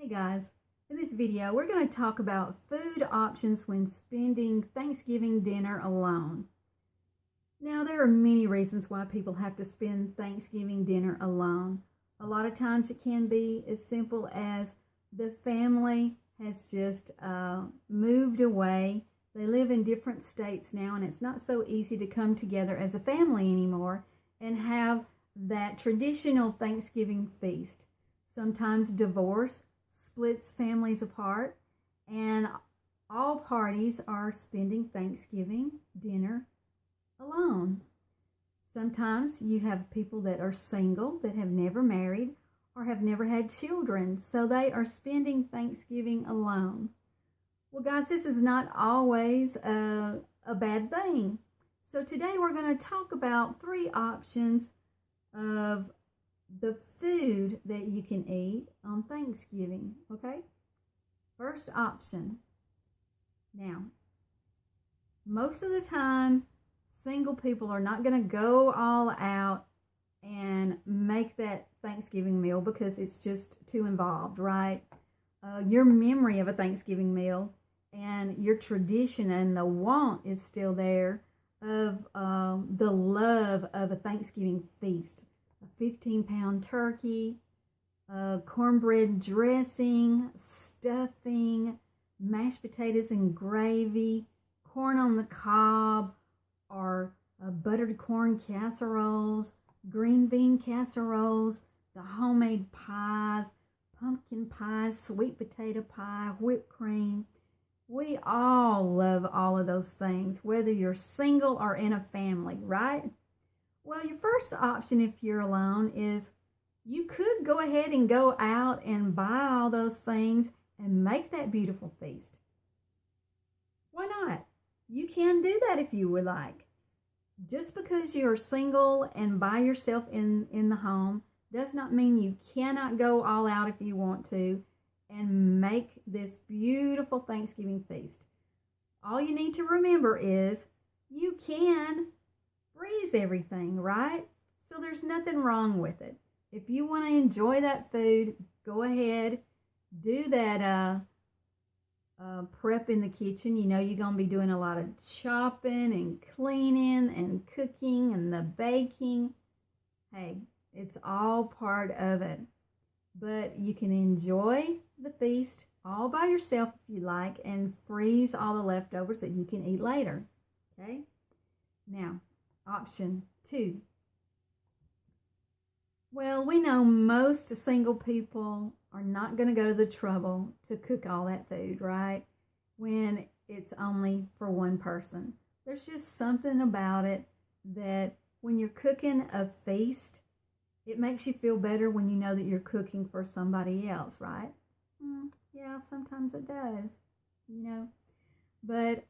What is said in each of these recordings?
Hey guys, in this video we're going to talk about food options when spending Thanksgiving dinner alone. Now there are many reasons why people have to spend Thanksgiving dinner alone. A lot of times it can be as simple as the family has just moved away. They live in different states now and it's not so easy to come together as a family anymore and have that traditional Thanksgiving feast. Sometimes divorce splits families apart, and all parties are spending Thanksgiving dinner alone. Sometimes you have people that are single, that have never married, or have never had children, so they are spending Thanksgiving alone. Well, guys, this is not always a bad thing. So today we're going to talk about 3 options of the food that you can eat on Thanksgiving, okay? First option. Now, most of the time, single people are not going to go all out and make that Thanksgiving meal because it's just too involved, right? Your memory of a Thanksgiving meal and your tradition and the want is still there of the love of a Thanksgiving feast. A 15-pound turkey, cornbread dressing, stuffing, mashed potatoes and gravy, corn on the cob, or buttered corn casseroles, green bean casseroles, the homemade pies, pumpkin pies, sweet potato pie, whipped cream. We all love all of those things, whether you're single or in a family, right? Well, your first option if you're alone is you could go ahead and go out and buy all those things and make that beautiful feast. Why not? You can do that if you would like. Just because you're single and by yourself in the home does not mean you cannot go all out if you want to and make this beautiful Thanksgiving feast. All you need to remember is you can freeze everything, right? So there's nothing wrong with it. If you want to enjoy that food, go ahead, do that prep in the kitchen. You know you're going to be doing a lot of chopping and cleaning and cooking and the baking. Hey, it's all part of it. But you can enjoy the feast all by yourself if you like and freeze all the leftovers that you can eat later. Okay? Now, option 2. Well, we know most single people are not going to go to the trouble to cook all that food, right? When it's only for one person. There's just something about it that when you're cooking a feast, it makes you feel better when you know that you're cooking for somebody else, right? Yeah, sometimes it does, you know. But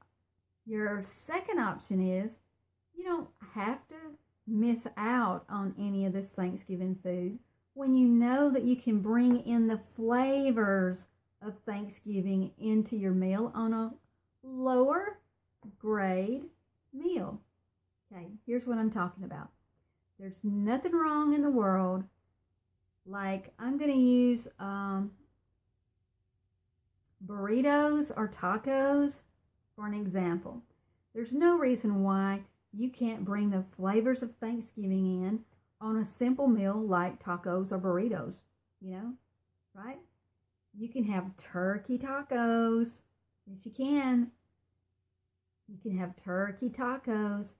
your second option is you don't have to miss out on any of this Thanksgiving food when you know that you can bring in the flavors of Thanksgiving into your meal on a lower grade meal. Okay, here's what I'm talking about. There's nothing wrong in the world. Like, I'm going to use burritos or tacos for an example. There's no reason why you can't bring the flavors of Thanksgiving in on a simple meal like tacos or burritos, you know, right? You can have turkey tacos. Yes, you can. You can have turkey tacos.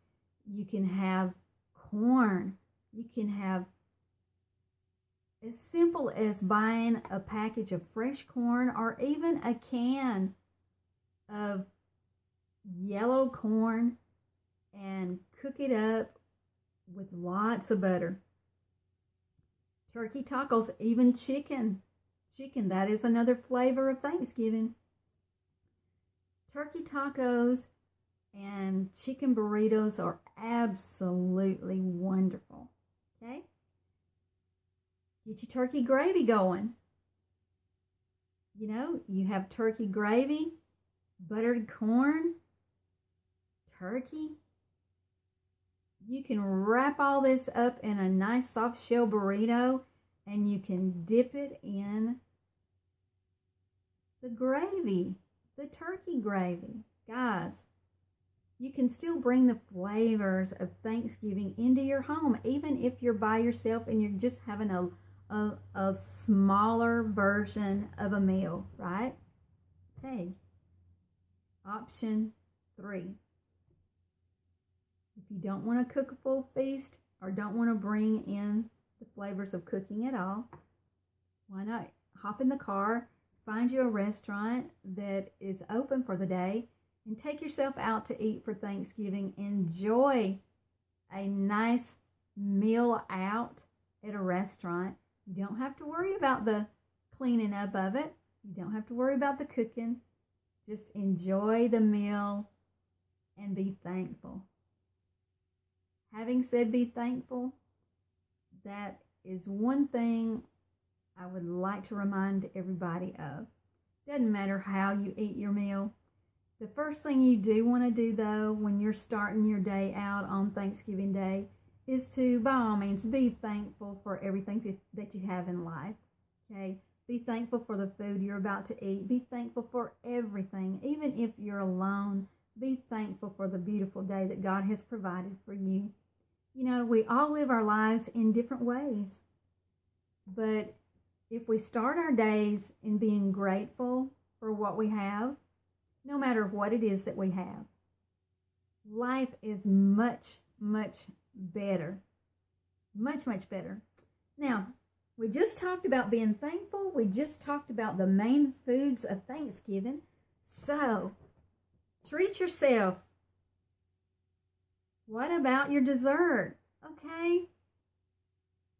You can have corn. You can have as simple as buying a package of fresh corn or even a can of yellow corn and cook it up with lots of butter. Turkey tacos, even chicken. Chicken, that is another flavor of Thanksgiving. Turkey tacos and chicken burritos are absolutely wonderful. Okay? Get your turkey gravy going. You know, you have turkey gravy, buttered corn, turkey. You can wrap all this up in a nice soft shell burrito and you can dip it in the gravy, the turkey gravy. Guys, you can still bring the flavors of Thanksgiving into your home, even if you're by yourself and you're just having a smaller version of a meal, right? Okay. Option 3. If you don't want to cook a full feast or don't want to bring in the flavors of cooking at all, why not hop in the car, find you a restaurant that is open for the day, and take yourself out to eat for Thanksgiving. Enjoy a nice meal out at a restaurant. You don't have to worry about the cleaning up of it. You don't have to worry about the cooking. Just enjoy the meal and be thankful. Having said be thankful, that is one thing I would like to remind everybody of. Doesn't matter how you eat your meal. The first thing you do want to do, though, when you're starting your day out on Thanksgiving Day is to, by all means, be thankful for everything that you have in life. Okay? Be thankful for the food you're about to eat. Be thankful for everything. Even if you're alone, be thankful for the beautiful day that God has provided for you. You know, we all live our lives in different ways. But if we start our days in being grateful for what we have, no matter what it is that we have, life is much, much better. Much, much better. Now, we just talked about being thankful. We just talked about the main foods of Thanksgiving. So, treat yourself. What about your dessert? Okay.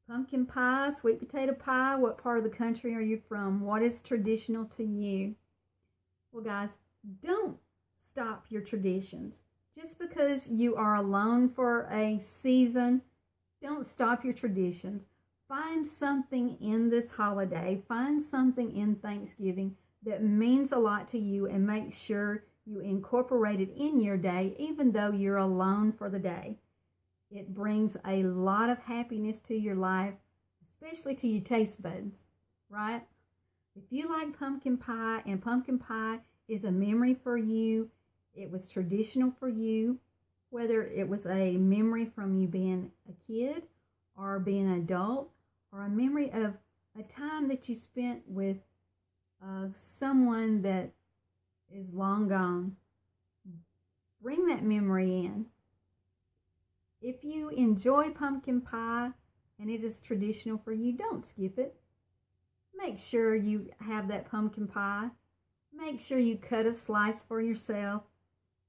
Pumpkin pie, sweet potato pie. What part of the country are you from? What is traditional to you? Well, guys, don't stop your traditions. Just because you are alone for a season, don't stop your traditions. Find something in this holiday, find something in Thanksgiving that means a lot to you, and make sure you incorporate it in your day, even though you're alone for the day. It brings a lot of happiness to your life, especially to your taste buds, right? If you like pumpkin pie, and pumpkin pie is a memory for you, it was traditional for you, whether it was a memory from you being a kid or being an adult, or a memory of a time that you spent with someone that is long gone, bring that memory in. If you enjoy pumpkin pie and it is traditional for you, don't skip it. Make sure you have that pumpkin pie. Make sure you cut a slice for yourself.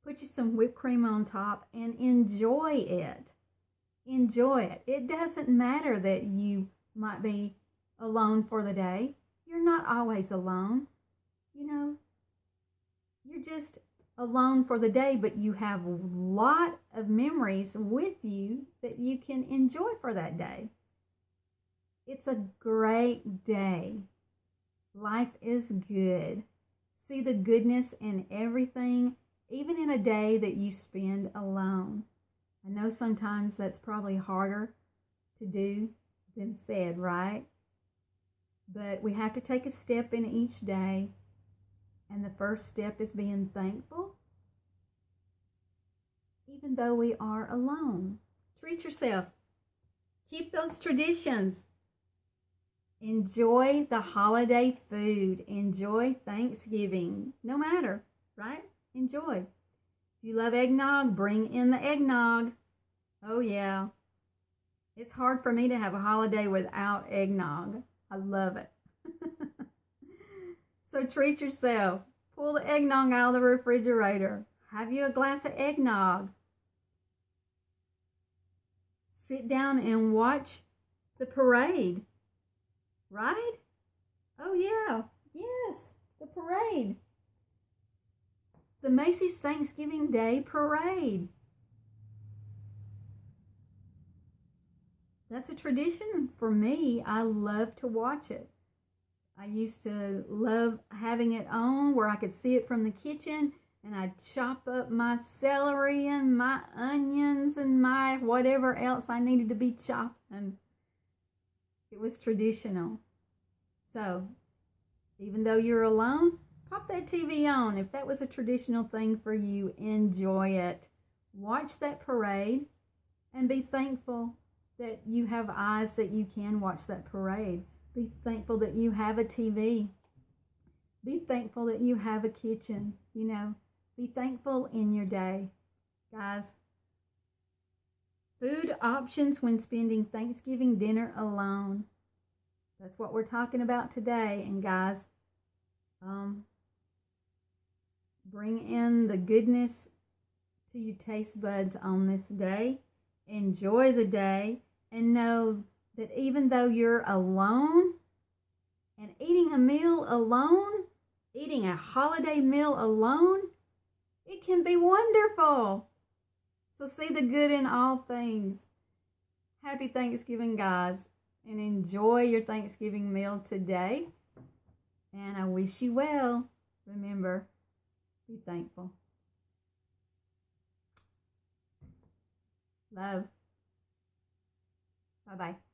Put you some whipped cream on top and enjoy it. Enjoy it. It doesn't matter that you might be alone for the day. You're not always alone. You know, you're just alone for the day, but you have a lot of memories with you that you can enjoy for that day. It's a great day. Life is good. See the goodness in everything, even in a day that you spend alone. I know sometimes that's probably harder to do than said, right? But we have to take a step in each day. And the first step is being thankful, even though we are alone. Treat yourself. Keep those traditions. Enjoy the holiday food. Enjoy Thanksgiving. No matter, right? Enjoy. If you love eggnog, bring in the eggnog. Oh, yeah. It's hard for me to have a holiday without eggnog. I love it. So treat yourself. Pull the eggnog out of the refrigerator. Have you a glass of eggnog. Sit down and watch the parade. Right? Oh, yeah. Yes, the parade. The Macy's Thanksgiving Day Parade. That's a tradition for me. I love to watch it. I used to love having it on where I could see it from the kitchen, and I'd chop up my celery and my onions and my whatever else I needed to be chopping. It was traditional. So, even though you're alone, Pop that TV on. If that was a traditional thing for you, enjoy it. Watch that parade and be thankful that you have eyes that you can watch that parade. Be thankful that you have a TV. Be thankful that you have a kitchen, you know. Be thankful in your day. Guys, food options when spending Thanksgiving dinner alone. That's what we're talking about today. And guys, bring in the goodness to your taste buds on this day. Enjoy the day and know that even though you're alone and eating a meal alone, eating a holiday meal alone, it can be wonderful. So see the good in all things. Happy Thanksgiving, guys, and enjoy your Thanksgiving meal today. And I wish you well. Remember, be thankful. Love. Bye-bye.